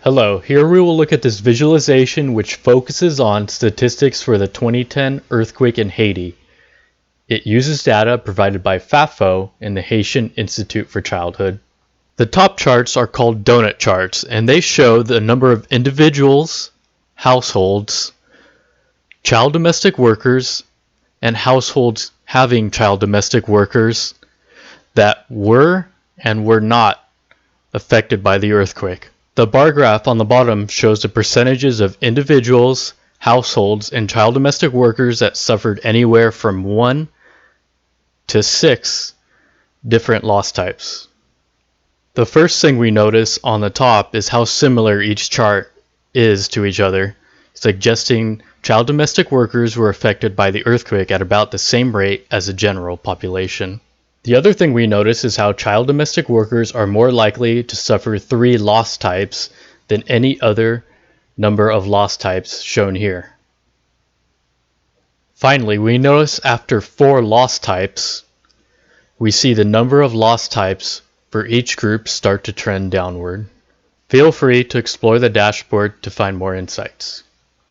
Hello, here we will look at this visualization which focuses on statistics for the 2010 earthquake in Haiti. It uses data provided by FAFO and the Haitian Institute for Childhood. The top charts are called donut charts, and they show the number of individuals, households, child domestic workers, and households having child domestic workers that were and were not affected by the earthquake. The bar graph on the bottom shows the percentages of individuals, households, and child domestic workers that suffered anywhere from 1 to 6 different loss types. The first thing we notice on the top is how similar each chart is to each other, suggesting child domestic workers were affected by the earthquake at about the same rate as the general population. The other thing we notice is how child domestic workers are more likely to suffer 3 loss types than any other number of loss types shown here. Finally, we notice after 4 loss types, we see the number of loss types for each group start to trend downward. Feel free to explore the dashboard to find more insights.